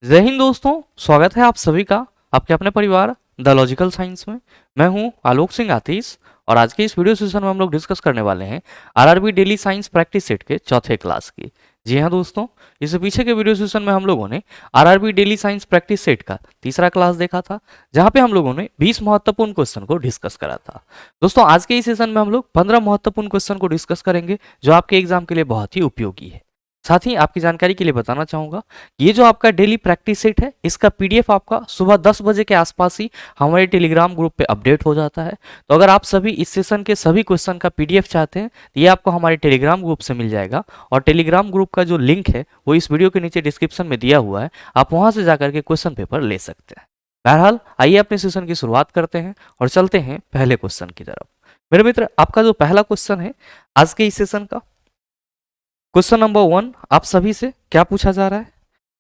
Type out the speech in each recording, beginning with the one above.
जय हिंद दोस्तों, स्वागत है आप सभी का आपके अपने परिवार द लॉजिकल साइंस में। मैं हूं आलोक सिंह आतिश और आज के इस वीडियो सेशन में हम लोग डिस्कस करने वाले हैं RRB daily science practice set के चौथे क्लास की। जी हाँ दोस्तों, इससे पीछे के वीडियो सेशन में हम लोगों ने RRB daily science practice set का तीसरा क्लास देखा था, जहां पे हम लोगों ने 20 महत्वपूर्ण क्वेश्चन को डिस्कस करा था। दोस्तों आज के इस सेशन में हम लोग 15 महत्वपूर्ण क्वेश्चन को डिस्कस करेंगे जो आपके एग्जाम के लिए बहुत ही उपयोगी है। साथ ही आपकी जानकारी के लिए बताना चाहूंगा, ये जो आपका डेली प्रैक्टिस सेट है, इसका पीडीएफ आपका सुबह 10 बजे के आसपास ही हमारे टेलीग्राम ग्रुप पे अपडेट हो जाता है। तो अगर आप सभी इस सेशन के सभी क्वेश्चन का पीडीएफ चाहते हैं तो ये आपको हमारे टेलीग्राम ग्रुप से मिल जाएगा और टेलीग्राम ग्रुप का जो लिंक है वो इस वीडियो के नीचे डिस्क्रिप्शन में दिया हुआ है, आप वहां से जाकर के क्वेश्चन पेपर ले सकते हैं। बहरहाल आइए अपने सेशन की शुरुआत करते हैं और चलते हैं पहले क्वेश्चन की तरफ। मेरे मित्र, आपका जो पहला क्वेश्चन है आज के इस सेशन का, क्वेश्चन नंबर 1 आप सभी से क्या पूछा जा रहा है?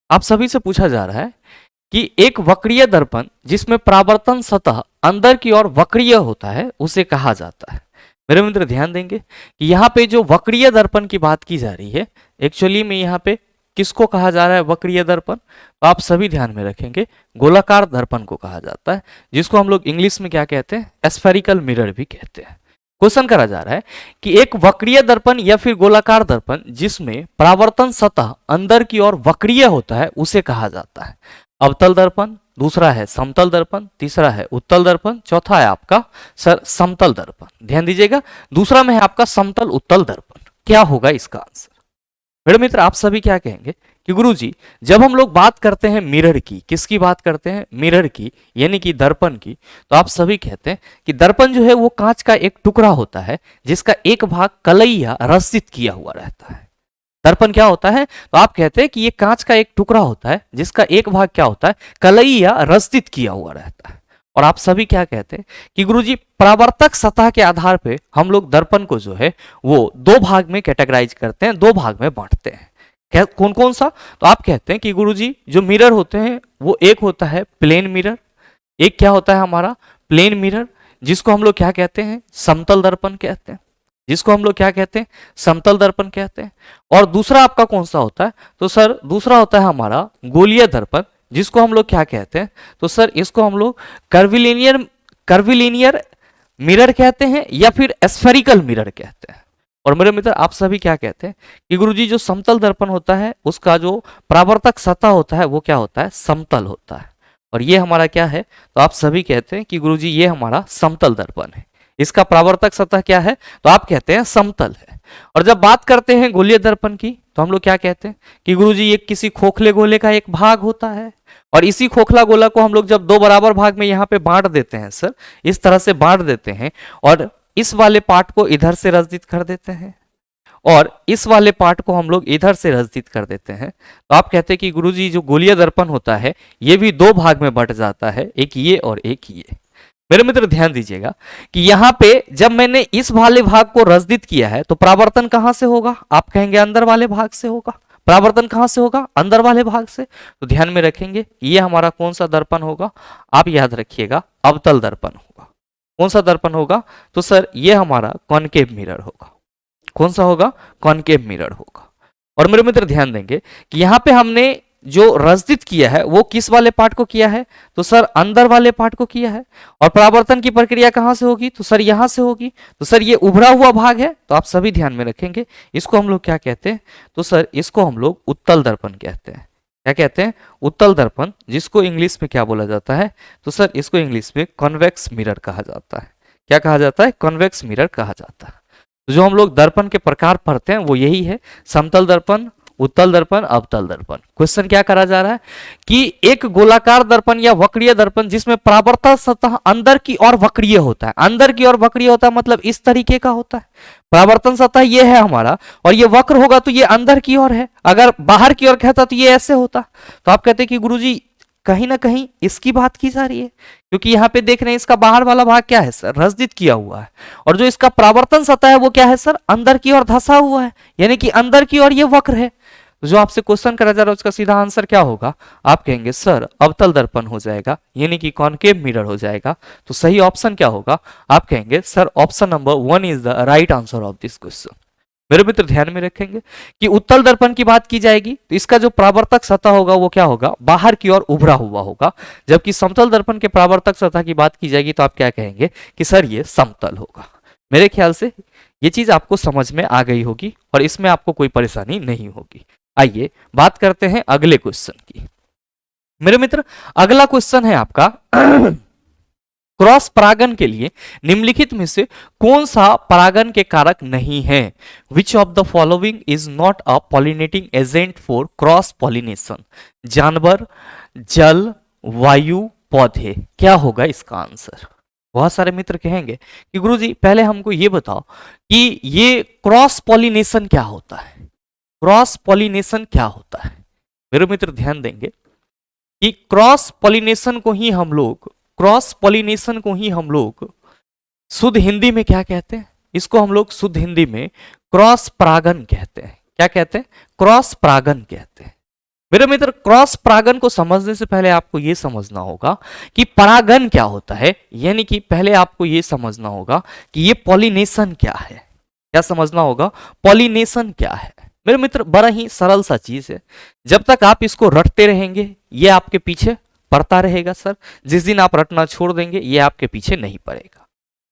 आप सभी से पूछा जा रहा है कि एक वक्रीय दर्पण जिसमें परावर्तन सतह अंदर की ओर वक्रीय होता है उसे कहा जाता है। मेरे मित्र ध्यान देंगे कि यहाँ पे जो वक्रीय दर्पण की बात की जा रही है, एक्चुअली में यहाँ पे किसको कहा जा रहा है वक्रीय दर्पण? तो आप सभी ध्यान में रखेंगे, गोलाकार दर्पण को कहा जाता है, जिसको हम लोग इंग्लिश में क्या कहते हैं? स्फेरिकल मिरर भी कहते हैं। क्वेश्चन करा जा रहा है कि एक वक्रीय दर्पण या फिर गोलाकार दर्पण जिसमें परावर्तन सतह अंदर की ओर वक्रीय होता है उसे कहा जाता है अवतल दर्पण, दूसरा है समतल दर्पण, तीसरा है उत्तल दर्पण, चौथा है आपका समतल दर्पण। ध्यान दीजिएगा, दूसरा में है आपका समतल उत्तल दर्पण। क्या होगा इसका आंसर? मेरे मित्र आप सभी क्या कहेंगे कि गुरुजी, जब हम लोग बात करते हैं मिरर की, किसकी बात करते हैं? मिरर की, यानी कि दर्पण की, तो आप सभी कहते हैं कि दर्पण जो है वो कांच का एक टुकड़ा होता है जिसका एक भाग कलई या रसित किया हुआ रहता है। दर्पण क्या होता है? तो आप कहते हैं कि ये कांच का एक टुकड़ा होता है जिसका एक भाग क्या होता है? कलई या रसित किया हुआ रहता है। और आप सभी क्या कहते हैं कि गुरुजी, परावर्तक सतह के आधार पे हम लोग दर्पण को जो है वो दो भाग में कैटेगराइज करते हैं, दो भाग में बांटते हैं। कौन कौन सा? तो आप कहते हैं कि गुरुजी जो मिरर होते हैं वो एक होता है प्लेन मिरर, एक क्या होता है हमारा? प्लेन मिरर, जिसको हम लोग क्या कहते हैं? समतल दर्पण कहते हैं। जिसको हम लोग क्या कहते हैं? समतल दर्पण कहते हैं। और दूसरा आपका कौन सा होता है? तो सर दूसरा होता है हमारा गोलीय दर्पण, जिसको हम लोग क्या कहते हैं? तो सर इसको हम लोग कर्विलीनियर मिरर कहते हैं या फिर स्फेरिकल मिरर कहते हैं। और मेरे मित्र आप सभी क्या कहते हैं कि गुरुजी जो समतल दर्पण होता है उसका जो परावर्तक सतह होता है वो क्या होता है? समतल होता है। और ये हमारा क्या है? तो आप सभी कहते हैं कि गुरुजी ये हमारा समतल दर्पण है, इसका परावर्तक सतह क्या है? तो आप कहते हैं समतल है। और जब बात करते हैं गोलीय दर्पण की तो हम लोग क्या कहते हैं कि गुरुजी ये किसी खोखले गोले का एक भाग होता है और इसी खोखला गोला को हम लोग जब दो बराबर भाग में यहाँ पे बांट देते हैं, सर इस तरह से बांट देते हैं और इस वाले पार्ट को इधर से रजित कर देते हैं और इस वाले पार्ट को हम लोग इधर से रजित कर देते हैं, तो आप कहते हैं कि गुरुजी जो गोलीय दर्पण होता है ये भी दो भाग में बंट जाता है, एक ये और एक ये। मेरे मित्र ध्यान दीजिएगा कि यहाँ पे जब मैंने इस वाले भाग को रजित किया है तो परावर्तन कहां से होगा? आप कहेंगे अंदर वाले भाग से होगा। परावर्तन कहां से होगा? अंदर वाले भाग से। तो ध्यान में रखेंगे ये हमारा कौन सा दर्पण होगा? आप याद रखिएगा अवतल दर्पण होगा। कौन सा दर्पण होगा? तो सर ये हमारा कॉनकेव मिरर होगा। कौन सा होगा? कॉनकेव मिरर होगा। और मेरे मित्र ध्यान देंगे कि यहाँ पे हमने जो रजित किया है वो किस वाले पार्ट को किया है? तो सर अंदर वाले पार्ट को किया है। और परावर्तन की प्रक्रिया कहां से होगी? तो सर यहां से होगी। तो सर ये उभरा हुआ भाग है, तो आप सभी ध्यान में रखेंगे, इसको हम लोग क्या कहते हैं? तो सर इसको हम लोग उत्तल दर्पण कहते हैं। क्या कहते हैं? उत्तल दर्पण, जिसको इंग्लिश में क्या बोला जाता है? तो सर इसको इंग्लिश में कॉन्वेक्स मिरर कहा जाता है। क्या कहा जाता है? कॉन्वेक्स मिरर कहा जाता है। तो जो हम लोग दर्पण के प्रकार पढ़ते हैं वो यही है, समतल दर्पण, उत्तल दर्पण, अवतल दर्पण। क्वेश्चन क्या करा जा रहा है कि एक गोलाकार दर्पण या वक्रीय दर्पण जिसमें परावर्तक सतह अंदर की ओर वक्रीय होता है, अंदर की ओर वक्रीय होता है मतलब इस तरीके का होता है। परावर्तन सतह ये है हमारा और ये वक्र होगा तो ये अंदर की ओर है, अगर बाहर की ओर कहता तो ये ऐसे होता। तो आप कहते हैं कि गुरुजी कहीं ना कहीं इसकी बात की जा रही है, क्योंकि यहाँ पे देख रहे हैं इसका बाहर वाला भाग क्या है सर? रजित किया हुआ है और जो इसका परावर्तन सतह है वो क्या है सर? अंदर की ओर धंसा हुआ है, यानी कि अंदर की ओर ये वक्र है। जो आपसे क्वेश्चन करा जा रहा है उसका सीधा आंसर क्या होगा? आप कहेंगे सर अवतल दर्पण हो जाएगा, यानी कि कॉनकेव मिरर हो जाएगा। तो सही ऑप्शन क्या होगा? आप कहेंगे sir option number 1 is the right answer of this question. मेरे मित्र ध्यान में रखेंगे कि उत्तल दर्पण की बात की जाएगी तो इसका जो परावर्तक सतह होगा वो क्या होगा, बाहर की ओर उभरा हुआ होगा, जबकि समतल दर्पण के परावर्तक सतह की बात की जाएगी तो आप क्या कहेंगे कि सर ये समतल होगा। मेरे ख्याल से ये चीज आपको समझ में आ गई होगी और इसमें आपको कोई परेशानी नहीं होगी। आइए बात करते हैं अगले क्वेश्चन की। मेरे मित्र अगला क्वेश्चन है आपका क्रॉस परागन के लिए निम्नलिखित में से कौन सा परागन के कारक नहीं है? Which of the following is not a pollinating agent for cross pollination? जानवर, जल, वायु, पौधे। क्या होगा इसका आंसर? बहुत सारे मित्र कहेंगे कि गुरुजी पहले हमको ये बताओ कि ये क्रॉस पॉलिनेशन क्या होता है, क्रॉस पॉलिनेशन क्या होता है? मेरे मित्र ध्यान देंगे कि क्रॉस पॉलिनेशन को ही हम लोग शुद्ध हिंदी में क्या कहते हैं? इसको हम लोग शुद्ध हिंदी में क्रॉस परागन कहते हैं। क्या कहते हैं? क्रॉस परागन कहते हैं। मेरे मित्र प्रक्रॉस परागन को समझने से पहले आपको यह समझना होगा कि परागन क्या होता है, यानी कि पहले आपको यह समझना होगा कि ये पॉलिनेशन क्या है। क्या समझना होगा? पॉलिनेशन क्या है। मेरे मित्र बड़ा ही सरल सा चीज है, जब तक आप इसको रटते रहेंगे ये आपके पीछे पड़ता रहेगा सर, जिस दिन आप रटना छोड़ देंगे ये आपके पीछे नहीं पड़ेगा।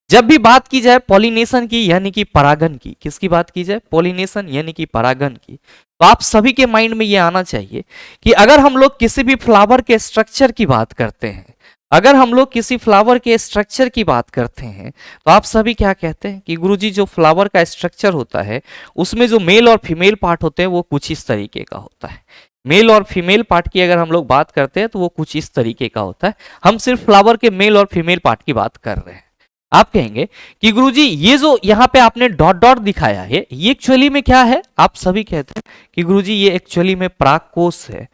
जब भी बात की जाए पॉलिनेशन की यानी कि परागन की, किसकी बात की जाए? पॉलिनेशन यानी कि परागन की, तो आप सभी के माइंड में यह आना चाहिए कि अगर हम लोग किसी भी फ्लावर के स्ट्रक्चर की बात करते हैं, अगर हम लोग किसी फ्लावर के स्ट्रक्चर की बात करते हैं तो आप सभी क्या कहते हैं कि गुरुजी जो फ्लावर का स्ट्रक्चर होता है उसमें जो मेल और फीमेल पार्ट होते हैं वो कुछ इस तरीके का होता है। मेल और फीमेल पार्ट की अगर हम लोग बात करते हैं तो वो कुछ इस तरीके का होता है। हम सिर्फ फ्लावर के मेल और फीमेल पार्ट की बात कर रहे हैं। आप कहेंगे कि गुरुजी ये जो यहाँ पे आपने डॉट डॉट दिखाया है ये एक्चुअली में क्या है? आप सभी कहते हैं कि गुरुजी ये एक्चुअली में परागकोश है।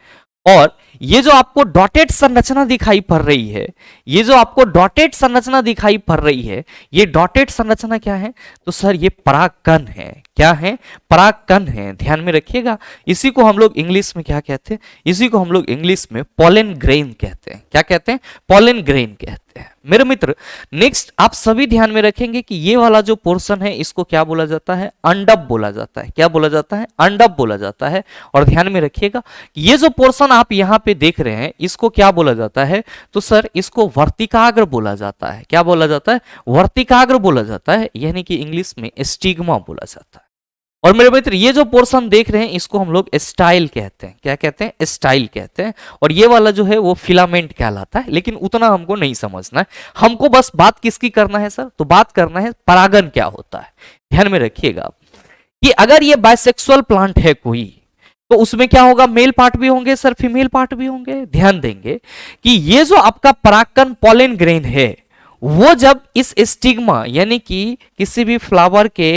और ये जो आपको डॉटेड संरचना दिखाई पड़ रही है, ये जो आपको डॉटेड संरचना दिखाई पड़ रही है, ये डॉटेड संरचना क्या है? तो सर ये परागकण है। क्या है? परागकण है। ध्यान में रखिएगा, इसी को हम लोग इंग्लिश में क्या कहते हैं? इसी को हम लोग इंग्लिश में पोलन ग्रेन कहते हैं। क्या कहते हैं? पोलन ग्रेन कहते हैं। मेरे मित्र नेक्स्ट आप सभी ध्यान में रखेंगे कि ये वाला जो पोर्शन है इसको क्या बोला जाता है? अंडप बोला जाता है। क्या बोला जाता है? अंडप बोला जाता है। और ध्यान में रखिएगा ये जो पोर्शन आप यहाँ पे देख रहे हैं इसको क्या बोला जाता है? तो सर इसको वर्तिकाग्र बोला जाता है। क्या बोला जाता है? वर्तिकाग्र बोला जाता है, यानी कि इंग्लिश में स्टिग्मा बोला जाता है। और मेरे मित्र ये जो पोर्शन देख रहे हैं इसको हम लोग स्टाइल कहते हैं। क्या कहते हैं? स्टाइल कहते हैं। और ये वाला जो है वो फिलामेंट कहलाता है, लेकिन उतना हमको नहीं समझना है। हमको बस बात किसकी करना है सर? तो बात करना है परागन क्या होता है। ध्यान में रखिएगा कि अगर ये बाइसेक्सुअल प्लांट है कोई तो उसमें क्या होगा? मेल पार्ट भी होंगे सर, फीमेल पार्ट भी होंगे। ध्यान देंगे कि ये जो आपका परागकण पोलन ग्रेन है वो जब इस स्टिग्मा यानी कि किसी भी फ्लावर के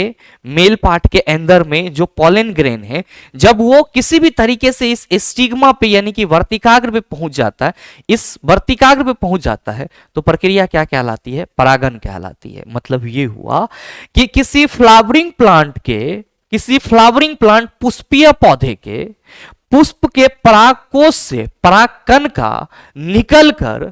मेल पार्ट के अंदर में जो पोलन ग्रेन है जब वो किसी भी तरीके से इस स्टिग्मा पे यानी कि वर्तिकाग्र पे पहुंच जाता है, इस वर्तिकाग्र पे पहुंच जाता है तो प्रक्रिया क्या कहलाती है? परागन कहलाती है। मतलब ये हुआ कि किसी फ्लावरिंग प्लांट पुष्पीय पौधे के पुष्प के परागकोश से परागकण का निकलकर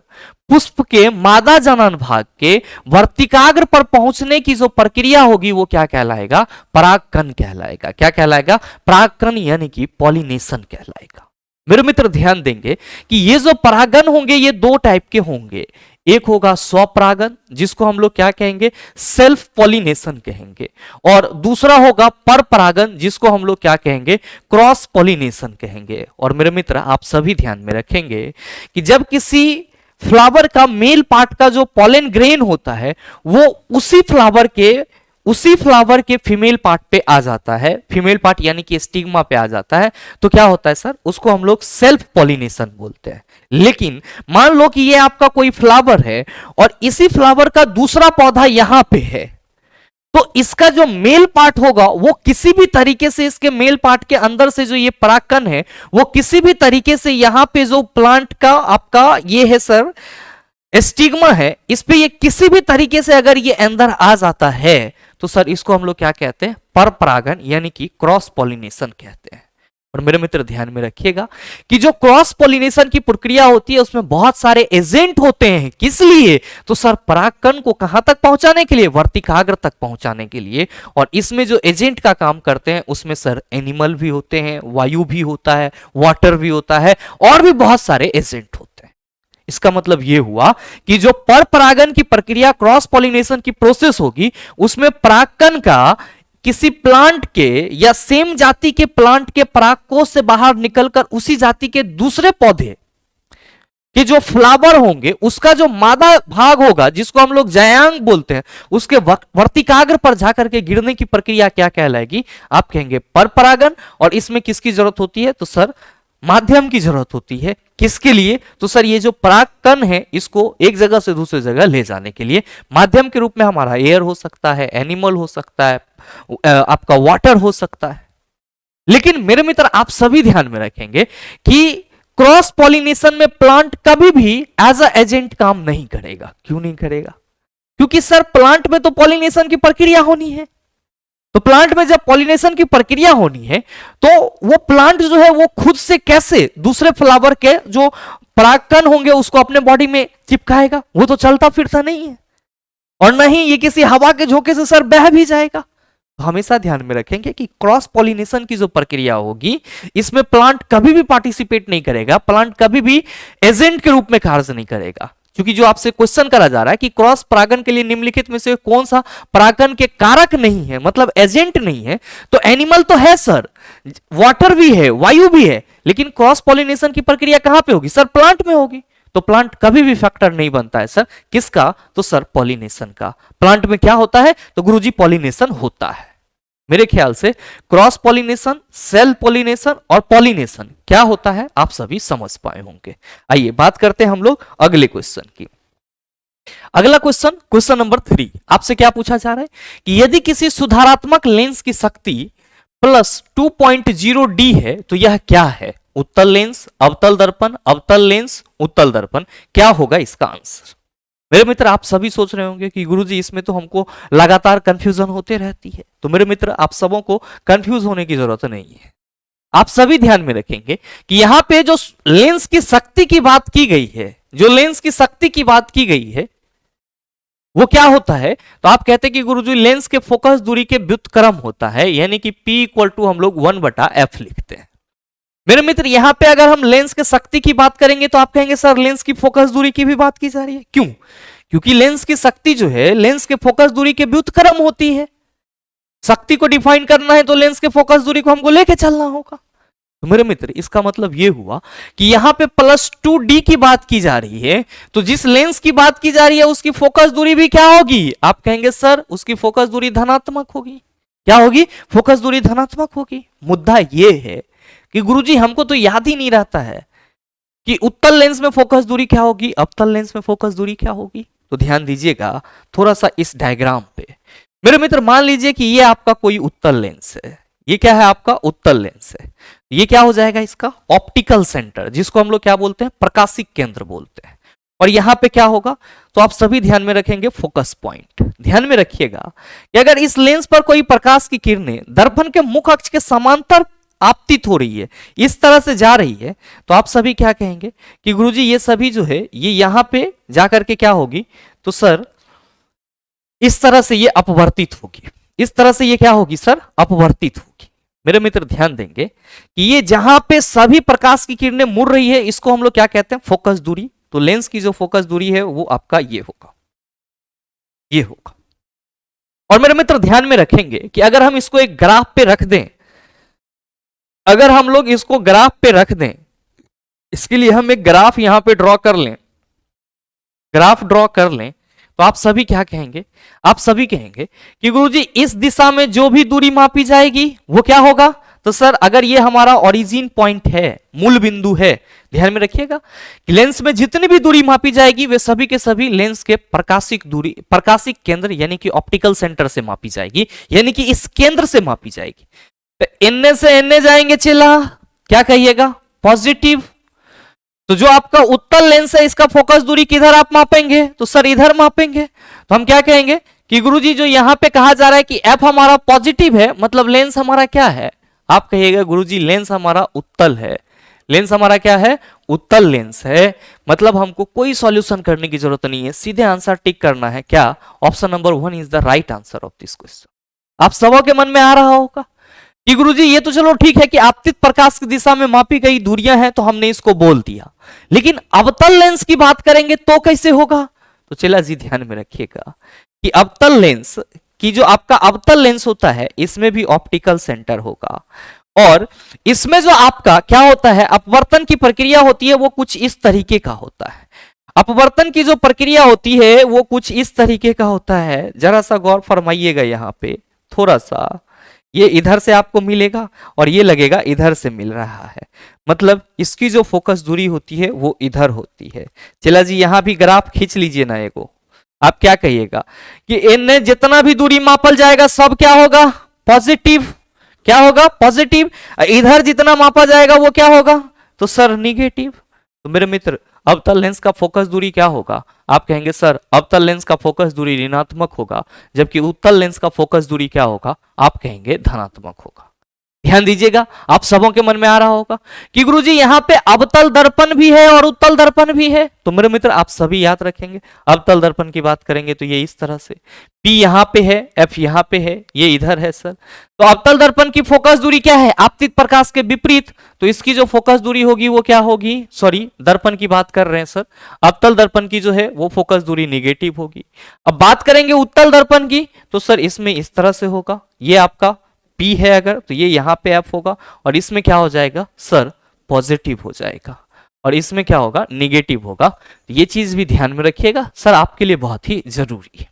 पुष्प के मादा जनन भाग के वर्तिकाग्र पर पहुंचने की जो प्रक्रिया होगी वो क्या कहलाएगा? परागकण कहलाएगा। क्या कहलाएगा? परागकण यानी कि पॉलिनेशन कहलाएगा। मेरे मित्र ध्यान देंगे कि ये जो परागन होंगे ये दो टाइप के होंगे। एक होगा स्वपरागन जिसको हम लोग क्या कहेंगे? सेल्फ पॉलिनेशन कहेंगे। और दूसरा होगा परपरागन जिसको हम लोग क्या कहेंगे? क्रॉस पॉलिनेशन कहेंगे। और मेरे मित्र आप सभी ध्यान में रखेंगे कि जब किसी फ्लावर का मेल पार्ट का जो पोलन ग्रेन होता है वो उसी फ्लावर के फीमेल पार्ट पे आ जाता है, फीमेल पार्ट यानी कि स्टिग्मा पे आ जाता है, तो क्या होता है सर? उसको हम लोग सेल्फ पॉलिनेशन बोलते हैं। लेकिन मान लो कि ये आपका कोई फ्लावर है और इसी फ्लावर का दूसरा पौधा यहां पे है, तो इसका जो मेल पार्ट होगा वो किसी भी तरीके से इसके मेल पार्ट के अंदर से जो ये परागकण है वो किसी भी तरीके से यहां पे जो प्लांट का आपका ये है सर स्टिग्मा है, इस पे ये किसी भी तरीके से अगर ये अंदर आ जाता है तो सर इसको हम लोग क्या कहते हैं? परपरागन यानी कि क्रॉस पॉलिनेशन कहते हैं। और मेरे मित्र ध्यान में रखिएगा कि जो क्रॉस पॉलिनेशन की प्रक्रिया होती है उसमें बहुत सारे एजेंट होते हैं। किस लिए? तो सर परागकण को कहां तक पहुंचाने के लिए? वर्तिकाग्र तक पहुंचाने के लिए। और इसमें जो एजेंट का काम करते हैं उसमें सर एनिमल भी होते हैं, वायु भी होता है, वाटर भी होता है, और भी बहुत सारे एजेंट होते हैं। इसका मतलब यह हुआ कि जो पर परागन की प्रक्रिया, क्रॉस पॉलिनेशन की प्रोसेस होगी, उसमें परागकण का किसी प्लांट के या सेम जाति के प्लांट के परागकोश से बाहर निकलकर उसी जाति के दूसरे पौधे के जो फ्लावर होंगे उसका जो मादा भाग होगा, जिसको हम लोग जायांग बोलते हैं, उसके वर्तिकाग्र पर जाकर के गिरने की प्रक्रिया क्या कहलाएगी? आप कहेंगे पर परागन। और इसमें किसकी जरूरत होती है? तो सर माध्यम की जरूरत होती है। किसके लिए? तो सर ये जो परागकण है इसको एक जगह से दूसरी जगह ले जाने के लिए माध्यम के रूप में हमारा एयर हो सकता है, एनिमल हो सकता है, आपका वाटर हो सकता है। लेकिन मेरे मित्र आप सभी ध्यान में रखेंगे कि क्रॉस पॉलिनेशन में प्लांट कभी भी एज अ एजेंट काम नहीं करेगा। क्यों नहीं करेगा? क्योंकि सर प्लांट में तो पॉलिनेशन की प्रक्रिया होनी है। तो प्लांट में जब पॉलिनेशन की प्रक्रिया होनी है तो वो प्लांट जो है वो खुद से कैसे दूसरे फ्लावर के जो परागकण होंगे उसको अपने बॉडी में चिपकाएगा? वो तो चलता फिरता नहीं है, और नहीं ये किसी हवा के झोंके से सर बह भी जाएगा। तो हमेशा ध्यान में रखेंगे कि क्रॉस पॉलिनेशन की जो प्रक्रिया होगी इसमें प्लांट कभी भी पार्टिसिपेट नहीं करेगा, प्लांट कभी भी एजेंट के रूप में कार्य नहीं करेगा। क्योंकि जो आपसे क्वेश्चन करा जा रहा है कि क्रॉस परागन के लिए निम्नलिखित में से कौन सा परागन के कारक नहीं है, मतलब एजेंट नहीं है, तो एनिमल तो है सर, वाटर भी है, वायु भी है, लेकिन क्रॉस पॉलिनेशन की प्रक्रिया कहां पे होगी? सर प्लांट में होगी। तो प्लांट कभी भी फैक्टर नहीं बनता है सर किसका? तो सर पॉलिनेशन का। प्लांट में क्या होता है? तो गुरुजी पॉलिनेशन होता है। मेरे ख्याल से क्रॉस पॉलिनेशन, सेल पॉलिनेशन और पॉलिनेशन क्या होता है आप सभी समझ पाए होंगे। आइए बात करते हैं हम लोग अगले क्वेश्चन की। अगला क्वेश्चन, क्वेश्चन नंबर 3, आपसे क्या पूछा जा रहा है कि यदि किसी सुधारात्मक लेंस की शक्ति प्लस 2.0 डी है तो यह क्या है? उत्तल लेंस, अवतल दर्पण, अवतल लेंस, उत्तल दर्पण, क्या होगा इसका आंसर? मेरे मित्र आप सभी सोच रहे होंगे कि गुरुजी इसमें तो हमको लगातार कंफ्यूजन होते रहती है। तो मेरे मित्र आप सबों को कंफ्यूज होने की जरूरत नहीं है। आप सभी ध्यान में रखेंगे कि यहां पे जो लेंस की शक्ति की बात की गई है, जो लेंस की शक्ति की बात की गई है वो क्या होता है? तो आप कहते हैं कि गुरुजी लेंस के फोकस दूरी के व्युत्क्रम होता है, यानी कि P इक्वल टू हम लोग 1/f लिखते हैं। मेरे मित्र यहां पे अगर हम लेंस के शक्ति की बात करेंगे तो आप कहेंगे सर लेंस की फोकस दूरी की भी बात की जा रही है। क्यों? क्योंकि लेंस की शक्ति जो है लेंस के फोकस दूरी के व्युत्क्रम होती है। शक्ति को डिफाइन करना है तो लेंस के फोकस दूरी को हमको लेके चलना होगा। तो मेरे मित्र इसका मतलब यह हुआ कि यहां पे +2d की बात की जा रही है, तो जिस लेंस की बात की जा रही है उसकी फोकस दूरी भी क्या होगी? आप कहेंगे सर उसकी फोकस दूरी धनात्मक होगी। क्या होगी? फोकस दूरी धनात्मक होगी। मुद्दा यह है कि गुरुजी हमको तो याद ही नहीं रहता है कि उत्तल लेंस में फोकस दूरी क्या होगी, अवतल लेंस में फोकस दूरी क्या होगी। तो ध्यान दीजिएगा थोड़ा सा इस डायग्राम पे। मेरे मित्र मान लीजिए कि ये आपका कोई उत्तल लेंस है, ये क्या है? आपका उत्तल लेंस है। ये क्या हो जाएगा? इसका ऑप्टिकल सेंटर, जिसको हम लोग क्या बोलते हैं? प्रकाशिक केंद्र बोलते हैं। और यहां पे क्या होगा? तो आप सभी ध्यान में रखेंगे फोकस पॉइंट। ध्यान में रखिएगा कि अगर इस लेंस पर कोई प्रकाश की किरणें दर्पण के मुख्य अक्ष के समांतर आपतित हो रही है, इस तरह से जा रही है, तो आप सभी क्या कहेंगे कि गुरुजी ये सभी जो है ये यहां पे जाकर के क्या होगी? तो सर इस तरह से ये अपवर्तित होगी। इस तरह से ये क्या होगी सर? अपवर्तित होगी। मेरे मित्र ध्यान देंगे कि ये जहां पे सभी प्रकाश की किरणें मुड़ रही है इसको हम लोग क्या कहते हैं? फोकस दूरी। तो लेंस की जो फोकस दूरी है वो आपका ये होगा, ये होगा। और मेरे मित्र ध्यान में रखेंगे कि अगर हम इसको एक ग्राफ पे रख दें, अगर हम लोग इसको ग्राफ पे रख दें, इसके लिए हम एक ग्राफ यहां पे ड्रॉ कर लें, ग्राफ ड्रॉ कर लें, तो आप सभी क्या कहेंगे? आप सभी कहेंगे कि गुरुजी इस दिशा में जो भी दूरी मापी जाएगी वो क्या होगा? तो सर अगर ये हमारा ओरिजिन पॉइंट है, मूल बिंदु है, ध्यान में रखिएगा कि लेंस में जितनी भी दूरी मापी जाएगी वे सभी के सभी लेंस के प्रकाशिक दूरी, प्रकाशिक केंद्र यानी कि ऑप्टिकल सेंटर से मापी जाएगी, यानी कि इस केंद्र से मापी जाएगी। तो एन से एन जाएंगे चेला, क्या कहिएगा? पॉजिटिव। तो जो आपका उत्तल लेंस है इसका फोकस दूरी किधर आप मापेंगे? तो सर इधर मापेंगे। तो हम क्या कहेंगे कि गुरुजी जो यहां पे कहा जा रहा है कि एफ हमारा पॉजिटिव है, मतलब लेंस हमारा क्या है? आप कहिएगा गुरुजी लेंस हमारा उत्तल है। लेंस हमारा क्या है? उत्तल लेंस है। मतलब हमको कोई सॉल्यूशन करने की जरूरत नहीं है, सीधे आंसर टिक करना है। क्या? Option number 1 is the right answer of this question. आप सबों के मन में आ रहा होगा कि गुरुजी ये तो चलो ठीक है कि आपतित प्रकाश की दिशा में मापी गई दूरियां हैं तो हमने इसको बोल दिया, लेकिन अवतल लेंस की बात करेंगे तो कैसे होगा? तो चला जी ध्यान में रखिएगा कि अवतल लेंस की जो आपका अवतल लेंस होता है इसमें भी ऑप्टिकल सेंटर होगा, और इसमें जो आपका क्या होता है, अपवर्तन की प्रक्रिया होती है वो कुछ इस तरीके का होता है। अपवर्तन की जो प्रक्रिया होती है वो कुछ इस तरीके का होता है, जरा सा गौर फरमाइएगा यहाँ पे थोड़ा सा। ये इधर से आपको मिलेगा और ये लगेगा इधर से मिल रहा है, मतलब इसकी जो फोकस दूरी होती है वो इधर होती है। चला जी यहां भी ग्राफ खींच लीजिए ना एगो। आप क्या कहिएगा कि इनने जितना भी दूरी मापल जाएगा सब क्या होगा? पॉजिटिव। क्या होगा? पॉजिटिव। इधर जितना मापा जाएगा वो क्या होगा? तो सर निगेटिव। तो मेरे मित्र अवतल लेंस का फोकस दूरी क्या होगा? आप कहेंगे सर अवतल लेंस का फोकस दूरी ऋणात्मक होगा, जबकि उत्तल लेंस का फोकस दूरी क्या होगा? आप कहेंगे धनात्मक होगा। ध्यान दीजिएगा, आप सबों के मन में आ रहा होगा कि गुरुजी यहाँ पे अवतल दर्पण भी है और उत्तल दर्पण भी है। तो मेरे मित्र आप सभी याद रखेंगे, अवतल दर्पण की बात करेंगे तो ये इस तरह से, P यहाँ पे है, F यहाँ पे है, ये इधर है सर। तो अवतल दर्पण की फोकस दूरी क्या है? आपतित प्रकाश के विपरीत, तो इसकी जो फोकस दूरी होगी वो क्या होगी? सॉरी दर्पण की बात कर रहे हैं सर, अवतल दर्पण की जो है वो फोकस दूरी निगेटिव होगी। अब बात करेंगे उत्तल दर्पण की, तो सर इसमें इस तरह से होगा, ये आपका P है अगर तो ये यहां पे F होगा, और इसमें क्या हो जाएगा सर? पॉजिटिव हो जाएगा, और इसमें क्या होगा? निगेटिव होगा। तो ये चीज भी ध्यान में रखिएगा सर, आपके लिए बहुत ही जरूरी है।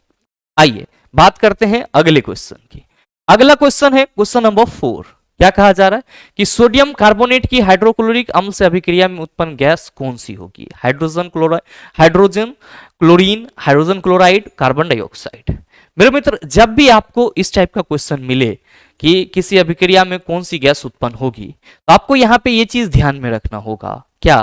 आइए बात करते हैं अगले क्वेश्चन की। अगला क्वेश्चन है क्वेश्चन नंबर 4। क्या कहा जा रहा है कि सोडियम कार्बोनेट की हाइड्रोक्लोरिक अम्ल से अभिक्रिया में उत्पन्न गैस कौन सी होगी? Hydrogen chloride, hydrogen chlorine, hydrogen chloride, carbon dioxide. मेरे मित्र जब भी आपको इस टाइप का क्वेश्चन मिले कि किसी अभिक्रिया में कौन सी गैस उत्पन्न होगी, तो आपको यहां पे ये चीज ध्यान में रखना होगा क्या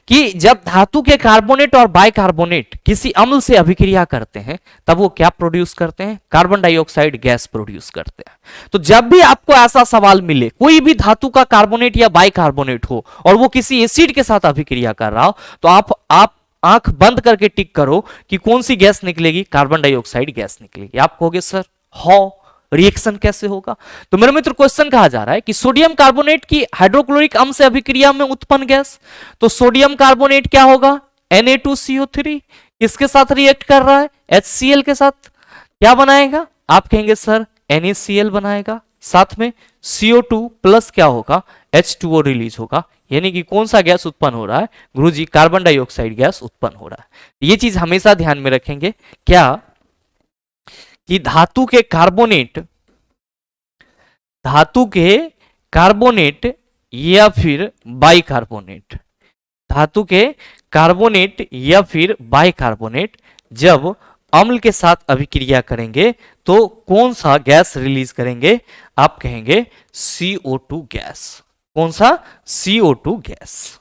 कि जब धातु के कार्बोनेट और बाइकार्बोनेट किसी अम्ल से अभिक्रिया करते हैं तब वो क्या प्रोड्यूस करते हैं? कार्बन डाइऑक्साइड गैस प्रोड्यूस करते हैं। तो जब भी आपको ऐसा सवाल मिले, कोई भी धातु का कार्बोनेट या बाइकार्बोनेट हो और वो किसी एसिड के साथ अभिक्रिया कर रहा हो, तो आप आंख बंद करके टिक करो कि कौन सी गैस निकलेगी? कार्बन डाइऑक्साइड गैस निकलेगी। आप कहोगे सर हाउ, रिएक्शन कैसे होगा? तो मेरे मित्र क्वेश्चन कहा जा रहा है कि सोडियम कार्बोनेट की हाइड्रोक्लोरिक अम्ल से अभिक्रिया में उत्पन्न गैस, तो सोडियम कार्बोनेट क्या होगा? Na2CO3। किसके साथ रिएक्ट कर रहा है? HCl के साथ। क्या बनाएगा? आप कहेंगे सर NaCl बनाएगा, साथ में CO2 प्लस क्या होगा? H2O रिलीज होगा। यानी कि कौन सा गैस उत्पन्न हो रहा है? गुरुजी कार्बन डाइऑक्साइड गैस उत्पन्न हो रहा है। ये चीज हमेशा ध्यान में रखेंगे क्या कि धातु के कार्बोनेट या फिर बाइकार्बोनेट, धातु के कार्बोनेट या फिर बाइकार्बोनेट जब अम्ल के साथ अभिक्रिया करेंगे तो कौन सा गैस रिलीज करेंगे? आप कहेंगे CO2 गैस। कौन सा? CO2 gas.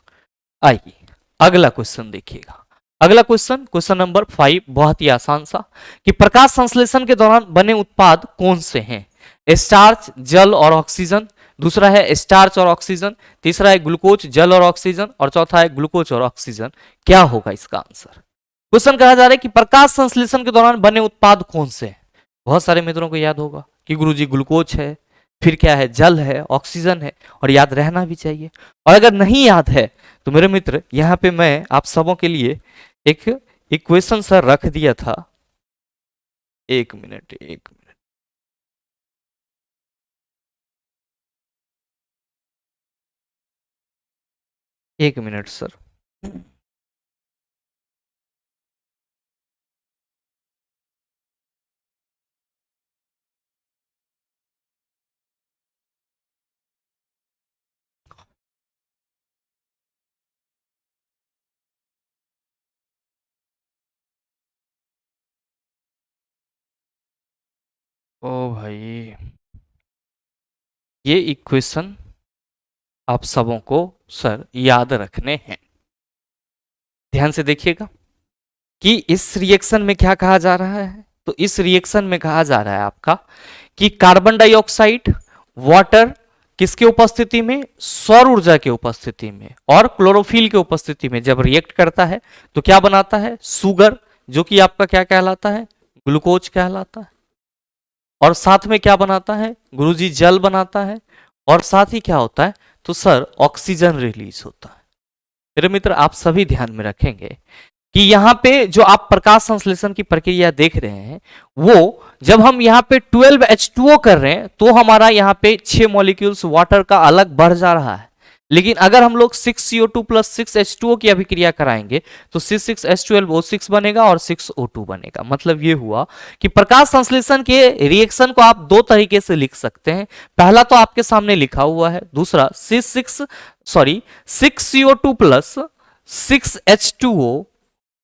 आइए अगला क्वेश्चन देखिएगा। अगला क्वेश्चन, क्वेश्चन नंबर 5, बहुत ही आसान सा कि प्रकाश संश्लेषण के दौरान बने उत्पाद कौन से हैं? स्टार्च, जल और ऑक्सीजन। दूसरा है स्टार्च और ऑक्सीजन। तीसरा है ग्लूकोज, जल और ऑक्सीजन। और चौथा है ग्लूकोज और ऑक्सीजन। क्या होगा इसका आंसर? क्वेश्चन कहा जा रहा है कि प्रकाश संश्लेषण के दौरान बने उत्पाद कौन से हैं? बहुत सारे मित्रों को याद होगा कि गुरुजी ग्लूकोज है, फिर क्या है? जल है, ऑक्सीजन है, और याद रहना भी चाहिए। और अगर नहीं याद है तो मेरे मित्र यहां पे मैं आप सबों के लिए एक इक्वेशन सर रख दिया था। एक मिनट सर। ओ भाई, ये इक्वेशन आप सबों को सर याद रखने हैं। ध्यान से देखिएगा कि इस रिएक्शन में क्या कहा जा रहा है। तो इस रिएक्शन में कहा जा रहा है आपका कि कार्बन डाइऑक्साइड, वाटर, किसके उपस्थिति में? सौर ऊर्जा के उपस्थिति में और क्लोरोफिल के उपस्थिति में जब रिएक्ट करता है तो क्या बनाता है? शुगर, जो कि आपका क्या कहलाता है? ग्लूकोज कहलाता है। और साथ में क्या बनाता है गुरुजी? जल बनाता है। और साथ ही क्या होता है? तो सर ऑक्सीजन रिलीज होता है। मेरे मित्र आप सभी ध्यान में रखेंगे कि यहाँ पे जो आप प्रकाश संश्लेषण की प्रक्रिया देख रहे हैं वो जब हम यहाँ पे 12H2O कर रहे हैं तो हमारा यहाँ पे 6 मॉलिक्यूल्स वाटर का अलग बढ़ जा रहा है। लेकिन अगर हम लोग 6CO2 प्लस 6H2O की अभिक्रिया कराएंगे तो C6H12O6 बनेगा और 6O2 बनेगा। मतलब ये हुआ कि प्रकाश संश्लेषण के रिएक्शन को आप दो तरीके से लिख सकते हैं। पहला तो आपके सामने लिखा हुआ है, दूसरा 6CO2 प्लस 6H2O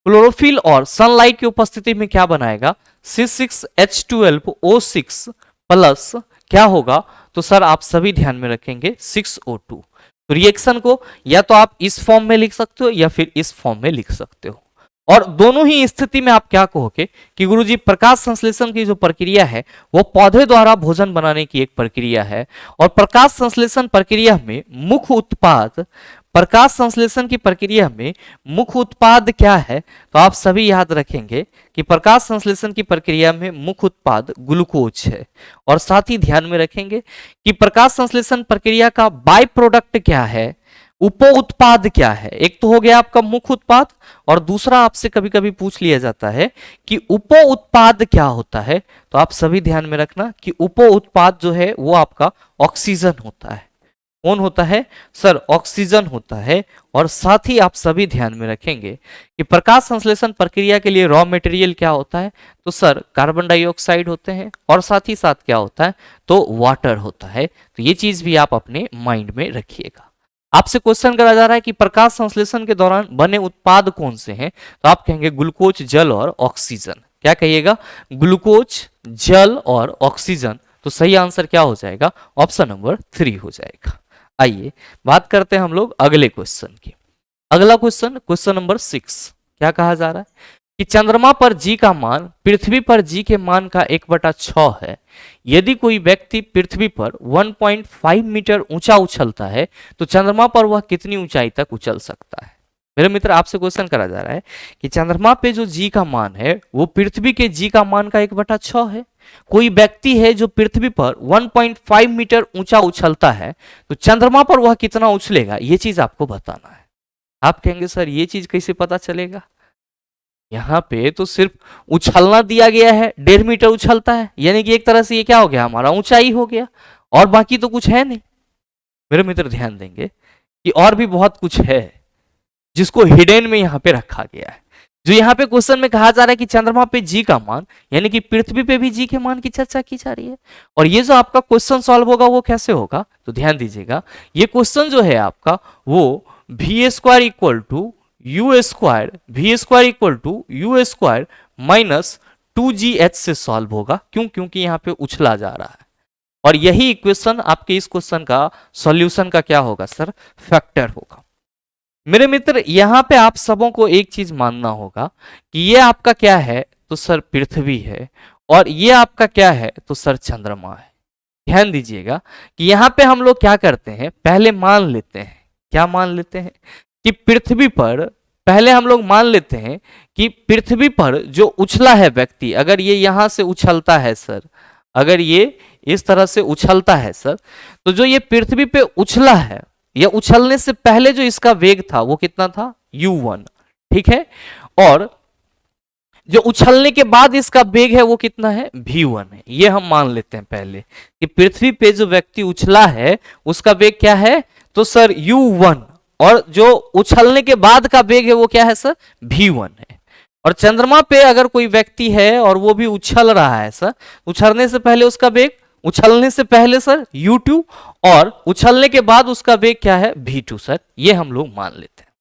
क्लोरोफिल और सनलाइट की उपस्थिति में क्या बनाएगा? C6H12O6 प्लस क्या होगा? तो सर आप सभी ध्यान में रखेंगे 6O2। तो रिएक्शन को या तो आप इस फॉर्म में लिख सकते हो या फिर इस फॉर्म में लिख सकते हो। और दोनों ही स्थिति में आप क्या कहोगे कि गुरुजी प्रकाश संश्लेषण की जो प्रक्रिया है वो पौधे द्वारा भोजन बनाने की एक प्रक्रिया है और प्रकाश संश्लेषण प्रक्रिया में मुख्य उत्पाद, प्रकाश संश्लेषण की प्रक्रिया में मुख्य उत्पाद क्या है? तो आप सभी याद रखेंगे कि प्रकाश संश्लेषण की प्रक्रिया में मुख्य उत्पाद ग्लूकोज है। और साथ ही ध्यान में रखेंगे कि प्रकाश संश्लेषण प्रक्रिया का बाय प्रोडक्ट क्या है, उप उत्पाद क्या है। एक तो हो गया आपका मुख्य उत्पाद और दूसरा आपसे कभी कभी पूछ लिया जाता है कि उप उत्पाद क्या होता है। तो आप सभी ध्यान में रखना कि उप उत्पाद जो है वो आपका ऑक्सीजन होता है। कौन होता है सर? ऑक्सीजन होता है। और साथ ही आप सभी ध्यान में रखेंगे कि प्रकाश संश्लेषण प्रक्रिया के लिए रॉ मटेरियल क्या होता है? तो सर कार्बन डाइऑक्साइड होते हैं और साथ ही साथ क्या होता है? तो वाटर होता है। तो ये चीज भी आप अपने माइंड में रखिएगा। आपसे क्वेश्चन करा जा रहा है कि प्रकाश संश्लेषण के दौरान बने उत्पाद कौन से हैं? तो आप कहेंगे ग्लूकोज, जल और ऑक्सीजन। क्या कहिएगा? ग्लूकोज, जल और ऑक्सीजन। तो सही आंसर क्या हो जाएगा? ऑप्शन नंबर 3 हो जाएगा। आइए बात करते हैं हम लोग अगले क्वेश्चन की। अगला क्वेश्चन, क्वेश्चन नंबर 6, क्या कहा जा रहा है कि चंद्रमा पर जी का मान पृथ्वी पर जी के मान का 1/6 है। यदि कोई व्यक्ति पृथ्वी पर 1.5 मीटर ऊंचा उछलता है तो चंद्रमा पर वह कितनी ऊंचाई तक उछल सकता है? मेरे मित्र आपसे क्वेश्चन करा जा रहा है कि चंद्रमा पे जो जी का मान है वो पृथ्वी के जी का मान का 1/6 है। कोई व्यक्ति है जो पृथ्वी पर 1.5 मीटर ऊंचा उछलता है तो चंद्रमा पर वह कितना उछलेगा, ये चीज आपको बताना है। आप कहेंगे सर ये चीज कैसे पता चलेगा? यहाँ पे तो सिर्फ उछलना दिया गया है, 1.5 मीटर उछलता है, यानी कि एक तरह से ये क्या हो गया? हमारा ऊंचाई हो गया और बाकी तो कुछ है नहीं। मेरे मित्र ध्यान देंगे कि और भी बहुत कुछ है जिसको हिडन में यहाँ पे रखा गया है। जो यहाँ पे क्वेश्चन में कहा जा रहा है कि चंद्रमा पे जी का मान, यानी कि पृथ्वी पे भी जी के मान की चर्चा की जा रही है। और ये जो आपका क्वेश्चन सॉल्व होगा वो कैसे होगा? तो ध्यान दीजिएगा, ये क्वेश्चन जो है आपका वो v² = u² v² = u² minus 2gh से सॉल्व होगा। क्यों? क्योंकि यहाँ पे उछला जा रहा है और यही इक्वेशन आपके इस क्वेश्चन का सॉल्यूशन का क्या होगा सर? फैक्टर होगा। मेरे मित्र यहां पे आप सबों को एक चीज मानना होगा कि ये आपका क्या है? तो सर पृथ्वी है और ये आपका क्या है? तो सर चंद्रमा है। ध्यान दीजिएगा कि यहां पे हम लोग क्या करते हैं, पहले मान लेते हैं, क्या मान लेते हैं कि पृथ्वी पर, पहले हम लोग मान लेते हैं कि पृथ्वी पर जो उछला है व्यक्ति, अगर ये यहां से उछलता है सर, अगर ये इस तरह से उछलता है सर, तो जो ये पृथ्वी पे उछला है, या उछलने से पहले जो इसका वेग था वो कितना था? u1, ठीक है। और जो उछलने के बाद इसका वेग है वो कितना है? v1 है। ये हम मान लेते हैं पहले कि पृथ्वी पे जो व्यक्ति उछला है उसका वेग क्या है? तो सर u1, और जो उछलने के बाद का वेग है वो क्या है सर? v1 है। और चंद्रमा पे अगर कोई व्यक्ति है और वो भी उछल रहा है सर, उछलने से पहले उसका वेग, उछलने से पहले सर u2 और उछलने के बाद उसका वेग क्या है? v2 sir. ये हम लोग मान लेते हैं।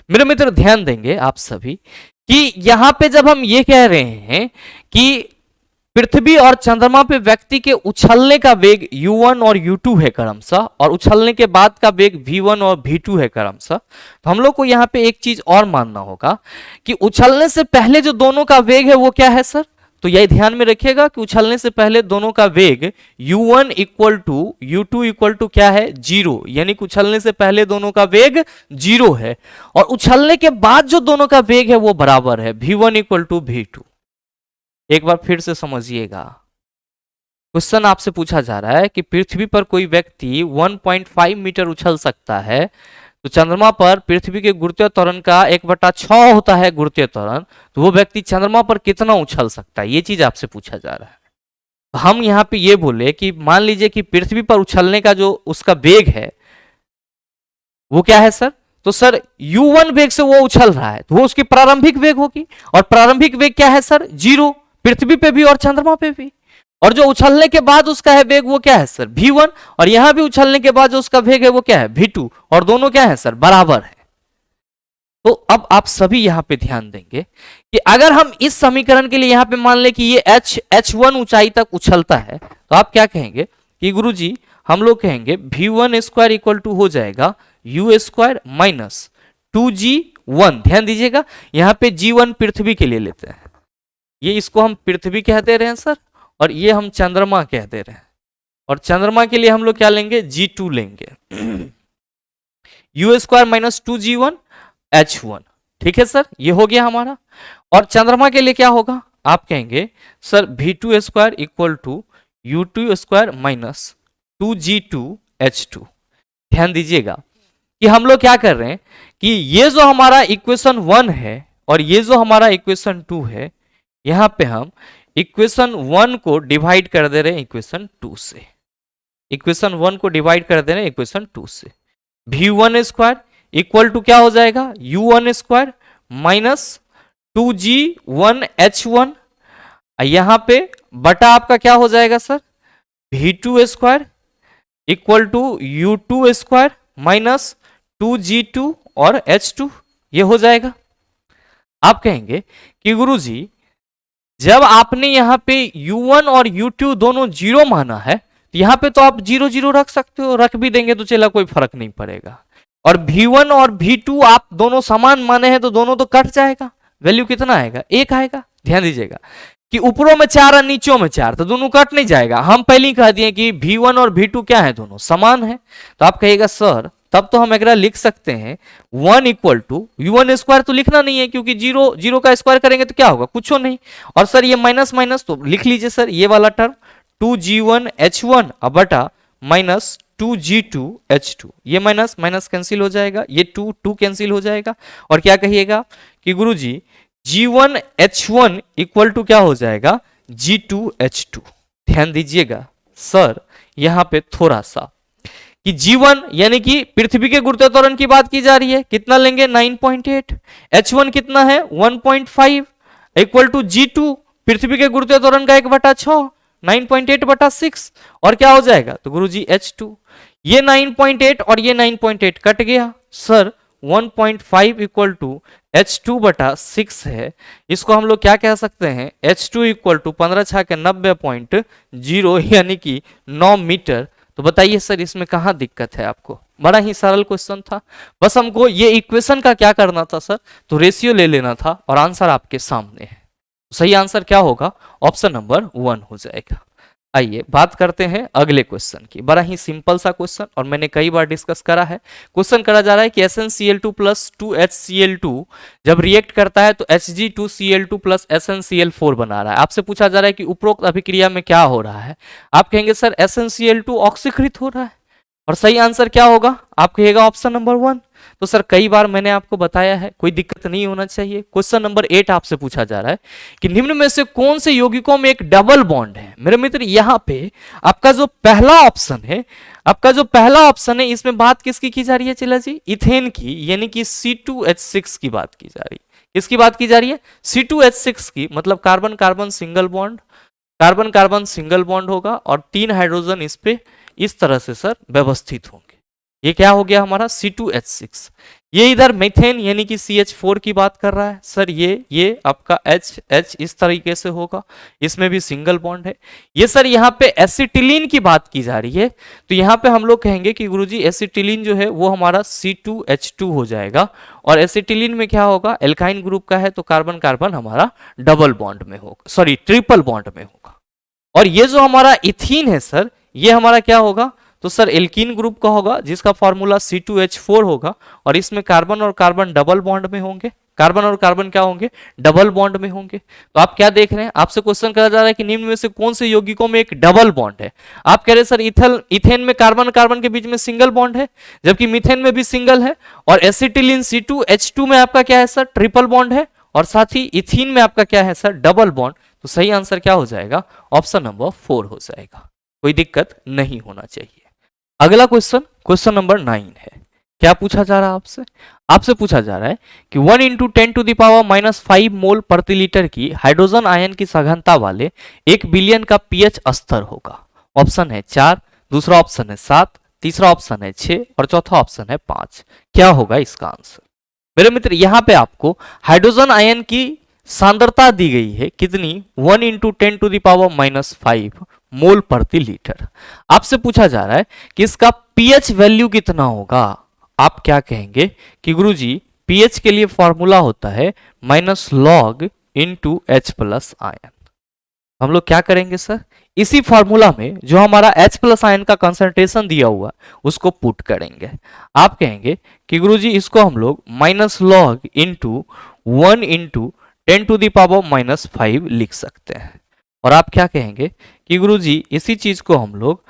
मेरे मित्र ध्यान देंगे आप सभी कि यहां पे जब हम ये कह रहे हैं कि पृथ्वी और चंद्रमा पे व्यक्ति के उछलने का वेग u1 और u2 है क्रमशः, और उछलने के बाद का वेग v1 और v2 है क्रमशः, तो हम लोग को यहाँ पे एक चीज और मानना होगा कि उछलने से पहले जो दोनों का वेग है वो क्या है सर? तो यही ध्यान में रखिएगा कि उछलने से पहले दोनों का वेग u1 equal to u2 equal to क्या है, 0, यानी कि उछलने से पहले दोनों का वेग 0 है, और उछलने के बाद जो दोनों का वेग है वो बराबर है, v1 इक्वल टू v2। एक बार फिर से समझिएगा, क्वेश्चन आपसे पूछा जा रहा है कि पृथ्वी पर कोई व्यक्ति 1.5 मीटर उछल सकता है, तो चंद्रमा पर पृथ्वी के गुरुत्वीय त्वरण का 1/6 होता है गुरुत्वीय त्वरण, तो वो व्यक्ति चंद्रमा पर कितना उछल सकता है, ये चीज आपसे पूछा जा रहा है। तो हम यहाँ पे ये बोले कि मान लीजिए कि पृथ्वी पर उछलने का जो उसका वेग है वो क्या है सर, तो सर u1 वेग से वो उछल रहा है, तो वो उसकी प्रारंभिक वेग होगी, और प्रारंभिक वेग क्या है सर, 0, पृथ्वी पे भी और चंद्रमा पे भी। और जो उछलने के बाद उसका है वेग वो क्या है सर, v1, और यहां भी उछलने के बाद जो उसका वेग है वो क्या है, v2, और दोनों क्या है सर, बराबर है। तो अब आप सभी यहां पे ध्यान देंगे कि अगर हम इस समीकरण के लिए यहां पे मान ले कि ये h1 ऊंचाई तक उछलता है, तो आप क्या कहेंगे कि गुरुजी हम लोग कहेंगे v1 स्क्वायर इक्वल टू हो जाएगा u स्क्वायर माइनस 2g1। ध्यान दीजिएगा यहां पे g1 पृथ्वी के लिए लेते हैं, ये इसको हम पृथ्वी कहते रहे हैं सर, और ये हम चंद्रमा कहते रहे हैं, और चंद्रमा के लिए हम लोग क्या लेंगे, g2 लेंगे, u square minus 2g1 h1। ठीक है सर, ये हो गया हमारा। और चंद्रमा के लिए क्या होगा, आप कहेंगे sir v2 square equal to u2 square minus 2g2 h2। ध्यान दीजिएगा कि हम लोग क्या कर रहे हैं कि ये जो हमारा इक्वेशन 1 है और ये जो हमारा इक्वेशन 2 है, यहां पे हम इक्वेशन 1 को डिवाइड कर दे रहे हैं इक्वेशन 2 से, इक्वेशन 1 को डिवाइड कर दे रहे हैं इक्वेशन 2 से। v1 स्क्वायर इक्वल टू क्या हो जाएगा, u1 square minus 2g1 h1, यहां पे बटा आपका क्या हो जाएगा sir, v2 square equal to u2 square minus 2g2 और h2, ये हो जाएगा। आप कहेंगे कि गुरुजी जब आपने यहां पे u1 और u2 दोनों 0 माना है, तो यहां पे तो आप 0 0 रख सकते हो, रख भी देंगे तो चला कोई फर्क नहीं पड़ेगा। और v1 और v2 आप दोनों समान माने हैं, तो दोनों तो कट जाएगा, वैल्यू कितना आएगा, 1 आएगा। ध्यान दीजिएगा कि ऊपरों में 4 और नीचों में 4, तो दोनों कट नहीं जाएगा। हम पहले ही कह दिए कि v1 और v2 क्या है, दोनों समान है। तो आप कहिएगा सर तब तो हम एक लिख सकते हैं 1 इक्वल टू u1 स्क्वायर, तो लिखना नहीं है क्योंकि 0 0 का स्क्वायर करेंगे तो क्या होगा, कुछ नहीं। और सर ये माइनस माइनस तो लिख लीजिए सर, ये वाला टर्म 2g1 h1 अब बटा माइनस 2g2 h2, ये माइनस माइनस कैंसिल हो जाएगा, ये 2 कैंसिल हो जाएगा। और क्या कहिएगा कि गुरुजी g1 h1 इक्वल टू क्या हो जाएगा, g2 h2। ध्यान दीजिएगा सर यहां पे थोड़ा सा कि g1 यानी कि पृथ्वी के गुरुत्वीय त्वरण की बात की जा रही है, कितना लेंगे 9.8, h1 कितना है 1.5 इक्वल टू g2 पृथ्वी के गुरुत्वीय त्वरण का 1/6 9.8 बटा 6, और क्या हो जाएगा, तो गुरुजी h2, ये 9.8 और ये 9.8 कट गया सर, 1.5 इक्वल टू h2 बटा 6 है। इसको हम लोग क्या कह सकते हैं, h2 इक्वल टू 15 छा के 90.0 यानी कि 9 मीटर। तो बताइए सर इसमें कहाँ दिक्कत है आपको, बड़ा ही सरल क्वेश्चन था, बस हमको ये इक्वेशन का क्या करना था सर, तो रेशियो ले लेना था, और आंसर आपके सामने है। सही आंसर क्या होगा, ऑप्शन नंबर 1 हो जाएगा। आइए बात करते हैं अगले क्वेश्चन की, बड़ा ही सिंपल सा क्वेश्चन, और मैंने कई बार डिस्कस करा है। क्वेश्चन करा जा रहा है कि SnCl2 प्लस 2HCl2 जब रिएक्ट करता है तो Hg2Cl2 प्लस SnCl4 बना रहा है। आपसे पूछा जा रहा है कि उपरोक्त अभिक्रिया में क्या हो रहा है, आप कहेंगे सर SnCl2 ऑक्सीकृत हो रहा है, और सही आंसर क्या होगा, आप कहिएगा ऑप्शन नंबर 1। तो सर कई बार मैंने आपको बताया है, कोई दिक्कत नहीं होना चाहिए। क्वेश्चन नंबर 8 आपसे पूछा जा रहा है कि निम्न में से कौन से यौगिकों में एक डबल बॉन्ड है। मेरे मित्र यहाँ पे आपका जो पहला ऑप्शन है, इसमें बात किसकी की जा रही है चिल्ला जी, इथेन की, यानी कि C2H6 की बात की जा रही है। किसकी बात की जा रही है, C2H6 की, मतलब carbon carbon single bond, carbon carbon single bond होगा, और 3 हाइड्रोजन इस पे इस तरह से सर व्यवस्थित होंगे। ये क्या हो गया हमारा C2H6। ये इधर मीथेन यानी कि CH4 की बात कर रहा है सर, ये आपका H इस तरीके से होगा, इसमें भी सिंगल बॉन्ड है। ये सर यहाँ पे एसिटिलीन की बात की जा रही है, तो यहाँ पे हम लोग कहेंगे कि गुरुजी एसिटिलीन जो है वो हमारा C2H2 हो जाएगा, और एसिटिलीन में क्या होगा, एल्काइन ग्रुप का है तो कार्बन कार्बन हमारा डबल बॉन्ड में होगा, सॉरी ट्रिपल बॉन्ड में होगा। और ये जो हमारा इथीन है सर, ये हमारा क्या होगा, तो सर एल्कीन ग्रुप का होगा जिसका फॉर्मूला C2H4 होगा, और इसमें कार्बन और कार्बन डबल बॉन्ड में होंगे, कार्बन और कार्बन क्या होंगे, डबल बॉन्ड में होंगे। तो आप क्या देख रहे हैं, आपसे क्वेश्चन करा जा रहा है कि निम्न में से कौन से यौगिकों में एक डबल बॉन्ड है। आप कह रहे हैं सर इथेन में कार्बन कार्बन के बीच में सिंगल बॉन्ड है, जबकि मीथेन में भी सिंगल है, और एसिटिलीन C2H2 में आपका क्या है सर, ट्रिपल बॉन्ड है, और साथ ही इथीन में आपका क्या है सर, डबल बॉन्ड। तो सही आंसर क्या हो जाएगा, ऑप्शन नंबर 4 हो जाएगा, कोई दिक्कत नहीं होना चाहिए। अगला क्वेश्चन, क्वेश्चन नंबर 9 है। क्या पूछा जा रहा है आपसे, आपसे पूछा जा रहा है कि 1 × 10⁻⁻5 मोल प्रति लीटर की हाइड्रोजन आयन की सघनता वाले 1 बिलियन का पीएच स्तर होगा। ऑप्शन है 4, दूसरा ऑप्शन है 7, तीसरा ऑप्शन है 6 और चौथा ऑप्शन है 5। क्या होगा इसका आंसर। मेरे मित्र यहां पे आपको हाइड्रोजन आयन की सांद्रता दी गई है कितनी, 1 × 10⁻⁻5 मोल प्रति लीटर। आपसे पूछा जा रहा है कि इसका पीएच वैल्यू कितना होगा। आप क्या कहेंगे कि गुरुजी पीएच के लिए फॉर्मूला होता है -log × H+ आयन। हम लोग क्या करेंगे सर, इसी फॉर्मूला में जो हमारा H+ आयन का कंसंट्रेशन दिया हुआ उसको पुट करेंगे। आप कहेंगे कि गुरुजी इसको हम लोग -log × 1 × 10⁻⁻5 लिख सकते हैं। और आप क्या कहेंगे कि गुरुजी इसी चीज को हम लोग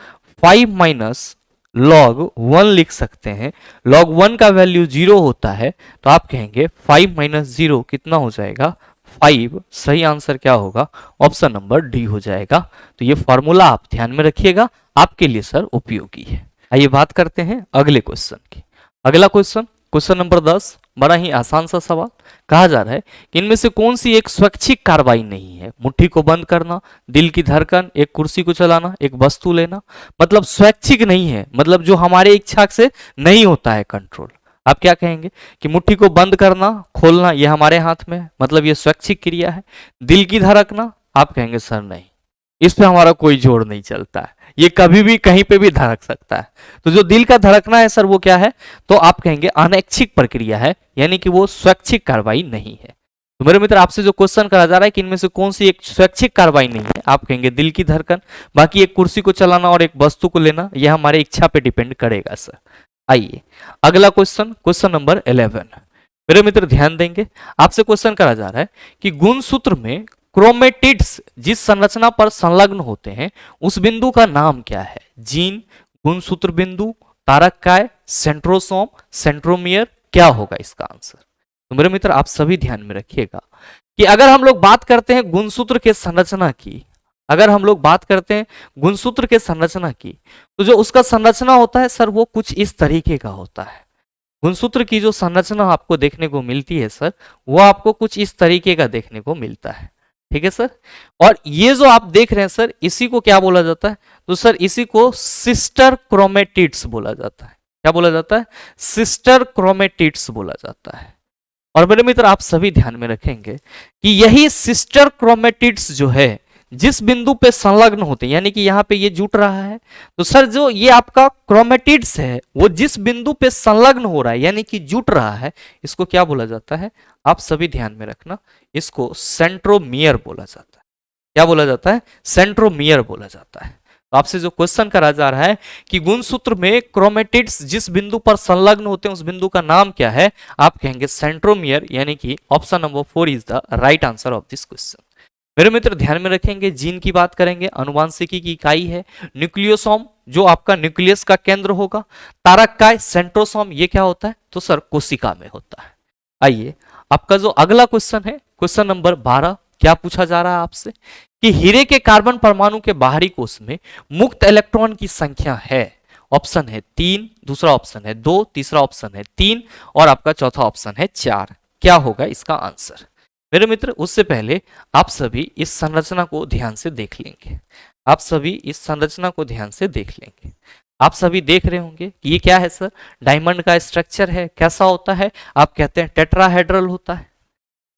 5 - log 1 लिख सकते हैं। log 1 का वैल्यू 0 होता है, तो आप कहेंगे 5 - 0 कितना हो जाएगा, 5। सही आंसर क्या होगा, ऑप्शन नंबर डी हो जाएगा। तो ये फॉर्मूला आप ध्यान में रखिएगा, आपके लिए सर उपयोगी है। आइए बात करते हैं अगले क्वेश्चन की। अगला क्वेश्चन, क्वेश्चन नंबर 10, बड़ा ही आसान सा सवाल। कहा जा रहा है कि इनमें से कौन सी एक स्वैच्छिक कार्रवाई नहीं है। मुट्ठी को बंद करना, दिल की धड़कन, एक कुर्सी को चलाना, एक वस्तु लेना। मतलब स्वैच्छिक नहीं है, मतलब जो हमारे इच्छा से नहीं होता है कंट्रोल। आप क्या कहेंगे कि मुट्ठी को बंद करना खोलना ये हमारे हाथ में है, मतलब ये स्वैच्छिक क्रिया है। दिल की धड़कना, आप कहेंगे सर नहीं, इस पे हमारा कोई जोर नहीं चलता है, ये कभी भी कहीं पे भी धड़क सकता है। तो जो दिल का धड़कना है सर वो क्या है, तो आप कहेंगे अनैच्छिक प्रक्रिया है, यानी कि वो स्वैच्छिक कार्रवाई नहीं है। तो मेरे मित्र आपसे जो क्वेश्चन करा जा रहा है कि इनमें से कौन सी एक स्वैच्छिक कार्रवाई नहीं है, आप कहेंगे दिल की धड़कन। बाकी एक कुर्सी को चलाना और एक वस्तु को लेना यह हमारे इच्छा पे डिपेंड करेगा सर। आइए अगला क्वेश्चन, क्वेश्चन नंबर 11। मेरे मित्र ध्यान देंगे, आपसे क्वेश्चन करा जा रहा है कि गुणसूत्र में क्रोमेटिड्स जिस संरचना पर संलग्न होते हैं उस बिंदु का नाम क्या है। जीन, गुणसूत्र बिंदु, तारककाय, सेंट्रोसोम, सेंट्रोमियर। क्या होगा इसका आंसर। तो मेरे मित्र आप सभी ध्यान में रखिएगा कि अगर हम लोग बात करते हैं गुणसूत्र के संरचना की, अगर हम लोग बात करते हैं गुणसूत्र के संरचना की, तो जो उसका संरचना होता है सर वो कुछ इस तरीके का होता है। गुणसूत्र की जो संरचना आपको देखने को मिलती है सर, वो आपको कुछ इस तरीके का देखने को मिलता है। ठीक है सर। और ये जो आप देख रहे हैं सर, इसी को क्या बोला जाता है, तो सर इसी को सिस्टर क्रोमेटिड्स बोला जाता है। क्या बोला जाता है, सिस्टर क्रोमेटिड्स बोला जाता है। और मेरे मित्र आप सभी ध्यान में रखेंगे कि यही सिस्टर क्रोमेटिड्स जो है जिस बिंदु पे संलग्न होते हैं, यानी कि यहाँ पे ये जुट रहा है, तो सर जो ये आपका क्रोमेटिड्स है वो जिस बिंदु पे संलग्न हो रहा है यानी कि जुट रहा है, इसको क्या बोला जाता है, आप सभी ध्यान में रखना, इसको सेंट्रोमियर बोला जाता है। क्या बोला जाता है, सेंट्रोमियर बोला जाता है। तो आपसे जो क्वेश्चन करा जा रहा है कि गुणसूत्र में क्रोमेटिड्स जिस बिंदु पर संलग्न होते हैं उस बिंदु का नाम क्या है, आप कहेंगे सेंट्रोमियर, यानी कि option number 4 is the right answer of this question. मेरे मित्र ध्यान में रखेंगे, जीन की बात करेंगे, अनुवांशिकी की इकाई है। न्यूक्लियोसोम जो आपका न्यूक्लियस का केंद्र होगा। तारककाय, सेंट्रोसोम ये क्या होता है, तो सर कोशिका में होता है। आइए आपका जो अगला क्वेश्चन है, क्वेश्चन नंबर 12। क्या पूछा जा रहा है आपसे कि हीरे के कार्बन परमाणु के बाहरी कोश में मुक्त इलेक्ट्रॉन की संख्या है। ऑप्शन है 3, दूसरा ऑप्शन है 2, तीसरा ऑप्शन है 3 और आपका चौथा ऑप्शन है 4। क्या होगा इसका आंसर। मेरे मित्र उससे पहले आप सभी इस संरचना को ध्यान से देख लेंगे, आप सभी इस संरचना को ध्यान से देख लेंगे। आप सभी देख रहे होंगे कि ये क्या है सर, डायमंड का स्ट्रक्चर है। कैसा होता है, आप कहते हैं टेट्राहेड्रल होता है।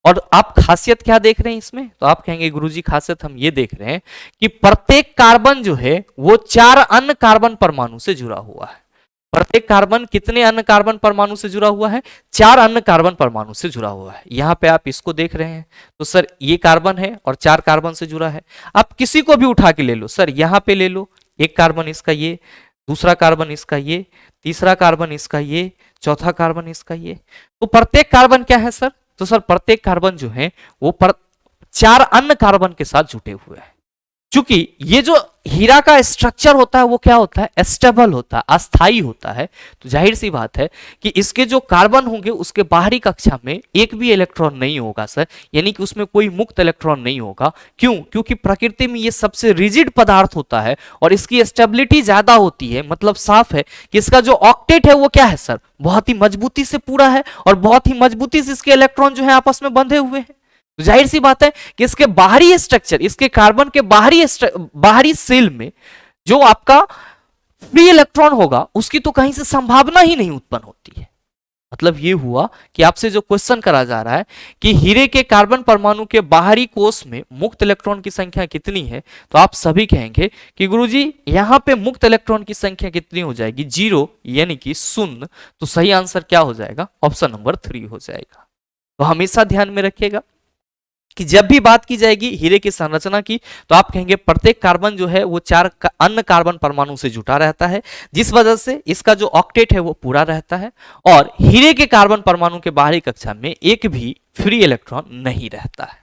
और आप खासियत क्या देख रहे हैं इसमें, तो आप कहेंगे गुरुजी खासियत हम ये देख रहे हैं कि प्रत्येक कार्बन जो है वो 4 अन्य कार्बन परमाणु से जुड़ा हुआ है। प्रत्येक कार्बन कितने अन्य कार्बन परमाणु से जुड़ा हुआ है, 4 अन्य कार्बन परमाणु से जुड़ा हुआ है। यहां पे आप इसको देख रहे हैं, तो सर ये कार्बन है और 4 कार्बन से जुड़ा है। आप किसी को भी उठा के ले लो, सर यहां पे ले लो, एक कार्बन इसका ये, दूसरा कार्बन इसका ये, तीसरा कार्बन इसका ये, चौथा कार्बन इसका ये। तो प्रत्येक कार्बन क्या है सर, तो सर प्रत्येक कार्बन जो है वो 4 अन्य कार्बन के साथ जुटे हुए हैं। क्योंकि ये जो हीरा का स्ट्रक्चर होता है वो क्या होता है, स्टेबल होता है, अस्थाई होता है। तो जाहिर सी बात है कि इसके जो कार्बन होंगे उसके बाहरी कक्षा में एक भी इलेक्ट्रॉन नहीं होगा सर, यानी कि उसमें कोई मुक्त इलेक्ट्रॉन नहीं होगा। क्यों, क्योंकि प्रकृति में ये सबसे रिजिड पदार्थ होता है और इसकी स्टेबिलिटी ज्यादा होती है। मतलब साफ है कि इसका जो ऑक्टेट है वो क्या है सर, बहुत ही मजबूती से पूरा है और बहुत ही मजबूती से इसके इलेक्ट्रॉन जो है आपस में बंधे हुए हैं। तो जाहिर सी बात है कि इसके बाहरी स्ट्रक्चर, इसके कार्बन के बाहरी सेल में जो आपका फ्री इलेक्ट्रॉन होगा उसकी तो कहीं से संभावना ही नहीं उत्पन्न होती है। मतलब ये हुआ कि आपसे जो क्वेश्चन करा जा रहा है कि हीरे के कार्बन परमाणु के बाहरी कोष में मुक्त इलेक्ट्रॉन की संख्या कितनी है, तो आप सभी कहेंगे कि गुरुजी यहां पे मुक्त इलेक्ट्रॉन की संख्या कितनी हो जाएगी, 0 यानी कि 0। तो सही आंसर क्या हो जाएगा, ऑप्शन नंबर 3 हो जाएगा। तो हमेशा ध्यान में रखिएगा कि जब भी बात की जाएगी हीरे की संरचना की, तो आप कहेंगे प्रत्येक कार्बन जो है वो 4 अन्य कार्बन परमाणु से जुटा रहता है, जिस वजह से इसका जो ऑक्टेट है वो पूरा रहता है और हीरे के कार्बन परमाणु के बाहरी कक्षा में एक भी फ्री इलेक्ट्रॉन नहीं रहता है।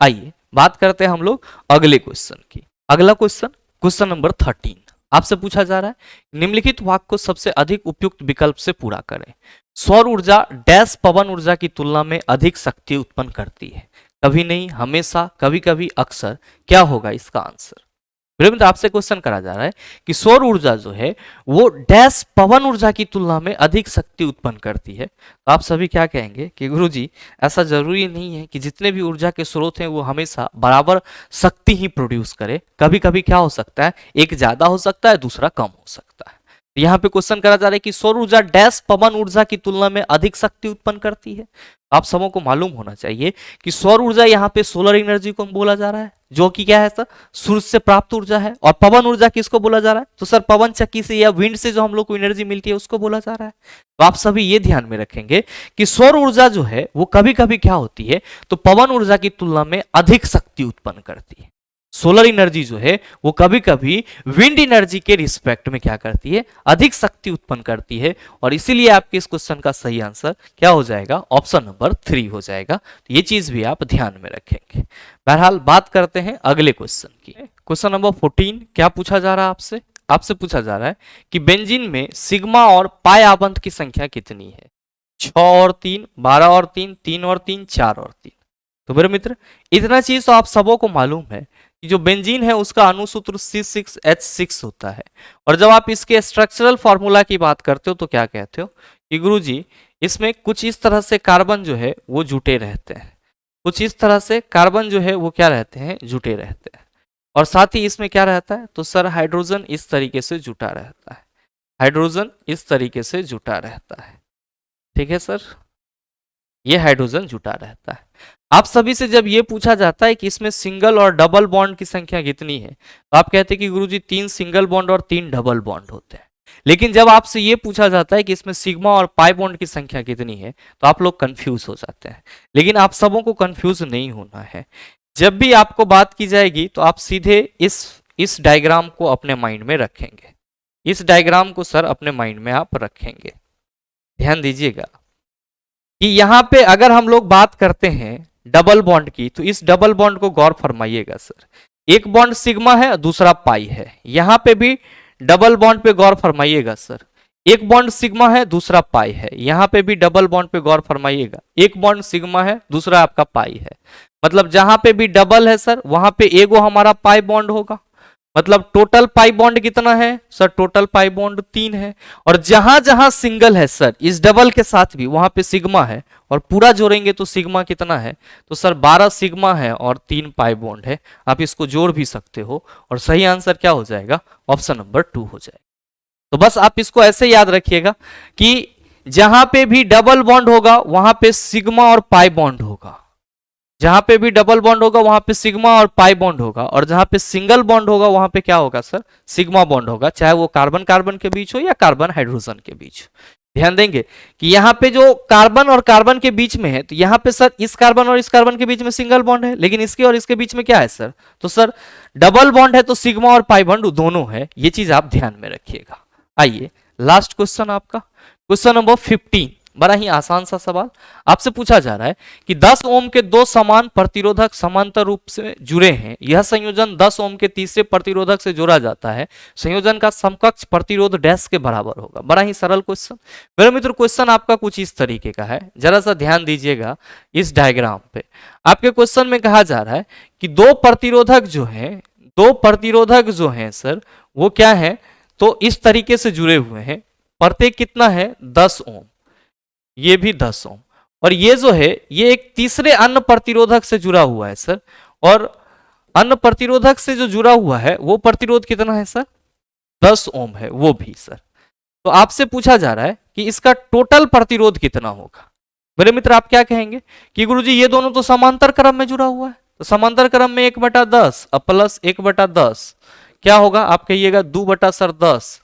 आइए बात करते हैं हम लोग अगले क्वेश्चन की। अगला क्वेश्चन, क्वेश्चन नंबर 13 आपसे पूछा जा रहा है, निम्नलिखित वाक्य को सबसे अधिक उपयुक्त विकल्प से पूरा करें। सौर ऊर्जा डैश पवन ऊर्जा की तुलना में अधिक शक्ति उत्पन्न करती है। कभी नहीं, हमेशा, कभी कभी, अक्सर। क्या होगा इसका आंसर। तो आपसे क्वेश्चन करा जा रहा है कि सौर ऊर्जा जो है वो डैश पवन ऊर्जा की तुलना में अधिक शक्ति उत्पन्न करती है। तो आप सभी क्या कहेंगे कि गुरुजी ऐसा जरूरी नहीं है कि जितने भी ऊर्जा के स्रोत हैं वो हमेशा बराबर शक्ति ही प्रोड्यूस करे। कभी कभी क्या हो सकता है, एक ज्यादा हो सकता है, दूसरा कम हो सकता है। यहाँ पे क्वेश्चन करा जा रहा है कि सौर ऊर्जा डैश पवन ऊर्जा की तुलना में अधिक शक्ति उत्पन्न करती है। आप सबों को मालूम होना चाहिए कि सौर ऊर्जा यहाँ पे सोलर एनर्जी को बोला जा रहा है, जो कि क्या है सर, सूर्य से प्राप्त ऊर्जा है। और पवन ऊर्जा किसको बोला जा रहा है, तो सर पवन चक्की से या विंड से जो हम लोग को एनर्जी मिलती है उसको बोला जा रहा है। तो आप सभी ये ध्यान में रखेंगे कि सौर ऊर्जा जो है वो कभी कभी क्या होती है, तो पवन ऊर्जा की तुलना में अधिक शक्ति उत्पन्न करती है। सोलर एनर्जी जो है वो कभी कभी विंड एनर्जी के रिस्पेक्ट में क्या करती है, अधिक शक्ति उत्पन्न करती है। और इसीलिए आपके इस क्वेश्चन का सही आंसर क्या हो जाएगा, ऑप्शन नंबर 3 हो जाएगा। तो ये चीज भी आप ध्यान में रखेंगे। बहरहाल बात करते हैं अगले क्वेश्चन की। क्वेश्चन नंबर 14 क्या पूछा जा रहा है आपसे, आपसे पूछा जा रहा है कि बेंजीन में सिग्मा और पाई आबंध की संख्या कितनी है। 6 और 3, 12 और 3, 3 और 3, 4 और 3। तो मेरे मित्र इतना चीज तो आप सबों को मालूम है कि जो बेंजीन है उसका अणुसूत्र C6H6 होता है। और जब आप इसके स्ट्रक्चरल फॉर्मूला की बात करते हो तो क्या कहते हो कि गुरुजी इसमें कुछ इस तरह से कार्बन जो है वो जुटे रहते हैं, कुछ इस तरह से कार्बन जो है वो क्या रहते हैं, जुटे रहते हैं। और साथ ही इसमें क्या रहता है, तो सर हाइड्रोजन इस तरीके से जुटा रहता है, हाइड्रोजन इस तरीके से जुटा रहता है। ठीक है सर, ये हाइड्रोजन जुटा रहता है। आप सभी से जब ये पूछा जाता है कि इसमें सिंगल और डबल बॉन्ड की संख्या कितनी है, तो आप कहते हैं कि गुरुजी 3 सिंगल बॉन्ड और 3 डबल बॉन्ड होते हैं। लेकिन जब आपसे ये पूछा जाता है कि इसमें सिग्मा और पाई बॉन्ड की संख्या कितनी है, तो आप लोग कंफ्यूज हो जाते हैं। लेकिन आप सबों को कंफ्यूज नहीं होना है। जब भी आपको बात की जाएगी तो आप सीधे इस डायग्राम को अपने माइंड में रखेंगे। इस डायग्राम को सर अपने माइंड में आप रखेंगे। ध्यान दीजिएगा कि यहाँ पे अगर हम लोग बात करते हैं डबल बॉन्ड की, तो इस डबल बॉन्ड को गौर फरमाइएगा सर। एक बॉन्ड सिग्मा है, दूसरा पाई है। यहाँ पे भी डबल बॉन्ड पे गौर फरमाइएगा सर। एक बॉन्ड सिग्मा है, दूसरा पाई है। यहाँ पे भी डबल बॉन्ड पे गौर फरमाइएगा। एक बॉन्ड सिग्मा है, दूसरा आपका पाई है। मतलब जहां पे भी डबल है सर वहां पे एगो हमारा पाई बॉन्ड होगा। मतलब टोटल पाई बॉन्ड कितना है सर, टोटल पाई बॉन्ड 3 है। और जहां जहां सिंगल है सर इस डबल के साथ भी वहां पे सिग्मा है, और पूरा जोड़ेंगे तो सिग्मा कितना है, तो सर 12 सिग्मा है और 3 पाई बॉन्ड है। आप इसको जोड़ भी सकते हो और सही आंसर क्या हो जाएगा, ऑप्शन नंबर 2 हो जाएगा। तो बस आप इसको ऐसे याद रखिएगा कि जहां पे भी डबल बॉन्ड होगा वहां पे सिग्मा और पाई बॉन्ड होगा, जहां पे भी डबल बॉन्ड होगा वहां पे सिग्मा और पाई बॉन्ड होगा, और जहां पे सिंगल बॉन्ड होगा वहां पे क्या होगा सर, सिग्मा बॉन्ड होगा, चाहे वो कार्बन कार्बन के बीच हो या कार्बन हाइड्रोजन के बीच। ध्यान देंगे कि यहाँ पे जो कार्बन और कार्बन के बीच में है, तो यहाँ पे सर इस कार्बन और इस कार्बन के बीच में सिंगल बॉन्ड है, लेकिन इसके और इसके बीच में क्या है सर, तो सर डबल बॉन्ड है, तो सिग्मा और पाई बॉन्ड दोनों है, ये चीज आप ध्यान में रखिएगा। आइए लास्ट क्वेश्चन आपका, क्वेश्चन नंबर 15, बड़ा ही आसान सा सवाल आपसे पूछा जा रहा है कि 10 ओम के दो समान प्रतिरोधक समांतर रूप से जुड़े हैं, यह संयोजन 10 ओम के तीसरे प्रतिरोधक से जोड़ा जाता है, संयोजन का समकक्ष प्रतिरोध डैश के बराबर होगा। बड़ा ही सरल क्वेश्चन मेरे मित्र, क्वेश्चन आपका कुछ इस तरीके का है, जरा सा ध्यान दीजिएगा इस डायग्राम पे। आपके क्वेश्चन में कहा जा रहा है कि दो प्रतिरोधक जो हैं सर वो क्या है, तो इस तरीके से जुड़े हुए हैं, प्रत्येक कितना है 10 ओम, ये भी 10 ओम, और ये जो है ये एक तीसरे अन्य प्रतिरोधक से जुड़ा हुआ है सर, और अन्य प्रतिरोधक से जो जुड़ा हुआ है वो प्रतिरोध कितना है सर, 10 ओम है वो भी सर। तो आपसे पूछा जा रहा है कि इसका टोटल प्रतिरोध कितना होगा। मेरे मित्र आप क्या कहेंगे कि गुरुजी ये दोनों तो समांतर क्रम में जुड़ा हुआ है, तो समांतर क्रम में 1/10 प्लस 1/10 क्या होगा, आप कहिएगा 2/10,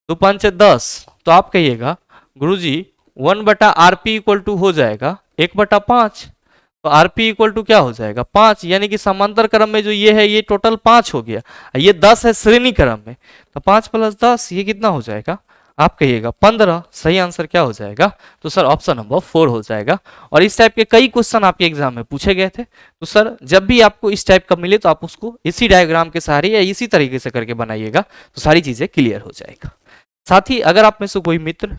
2×5 = 10, तो आप कहिएगा गुरुजी 1/rp इक्वल टू हो जाएगा 1/5, तो rp इक्वल टू क्या हो जाएगा 5, यानी कि समांतर क्रम में जो ये है ये टोटल 5 हो गया, ये 10 है श्रेणी क्रम में, तो 5 + 10 ये कितना हो जाएगा, आप कहिएगा 15। सही आंसर क्या हो जाएगा, तो सर ऑप्शन नंबर 4 हो जाएगा। और इस टाइप के कई क्वेश्चन आपके एग्जाम में पूछे गए थे, तो सर जब भी आपको इस टाइप का मिले तो आप उसको इसी डायग्राम के सहारे या इसी तरीके से करके बनाइएगा, तो सारी चीजें क्लियर हो जाएगा। साथ ही अगर आप में से कोई मित्र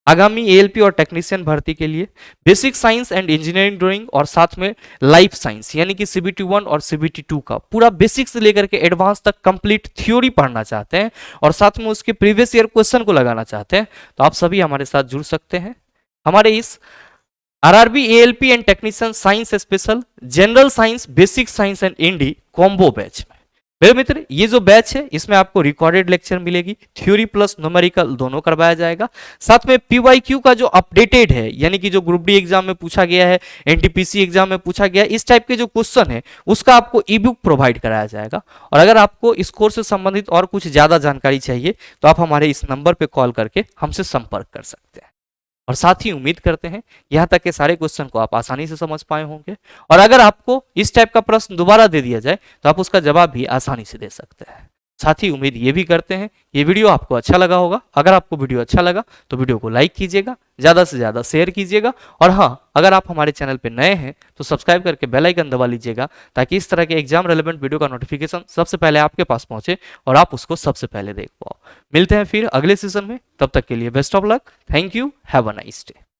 आगामी एएलपी और टेक्नीशियन भर्ती के लिए basic science and engineering drawing और साथ में लाइफ साइंस यानी कि CBT 1 और CBT 2 का पूरा बेसिक से लेकर के एडवांस तक कंप्लीट थ्योरी पढ़ना चाहते हैं और साथ में उसके प्रीवियस ईयर क्वेश्चन को लगाना चाहते हैं, तो आप सभी हमारे साथ जुड़ सकते हैं हमारे इस RRB ALP and technician science special general science basic science and इंडी कॉम्बो बैच में। मेरे मित्र ये जो बैच है इसमें आपको रिकॉर्डेड लेक्चर मिलेगी, थ्योरी प्लस न्यूमेरिकल दोनों करवाया जाएगा, साथ में PYQ का जो अपडेटेड है यानी कि जो ग्रुप डी एग्जाम में पूछा गया है, NTPC एग्जाम में पूछा गया है, इस टाइप के जो क्वेश्चन है उसका आपको ई-बुक प्रोवाइड कराया जाएगा। और अगर आपको इस कोर्स से संबंधित और कुछ ज्यादा जानकारी चाहिए तो आप हमारे इस नंबर पर कॉल करके हमसे संपर्क कर सकते हैं। और साथ ही उम्मीद करते हैं यहां तक के सारे क्वेश्चन को आप आसानी से समझ पाए होंगे, और अगर आपको इस टाइप का प्रश्न दोबारा दे दिया जाए तो आप उसका जवाब भी आसानी से दे सकते हैं। साथ ही उम्मीद ये भी करते हैं ये वीडियो आपको अच्छा लगा होगा। अगर आपको वीडियो अच्छा लगा तो वीडियो को लाइक कीजिएगा, ज़्यादा से ज़्यादा शेयर कीजिएगा, और हाँ अगर आप हमारे चैनल पर नए हैं तो सब्सक्राइब करके बेल आइकन दबा लीजिएगा ताकि इस तरह के एग्जाम रेलेवेंट वीडियो का नोटिफिकेशन सबसे पहले आपके पास पहुंचे और आप उसको सबसे पहले देख पाओ। मिलते हैं फिर अगले सीजन में, तब तक के लिए best of luck, thank you, have a nice day.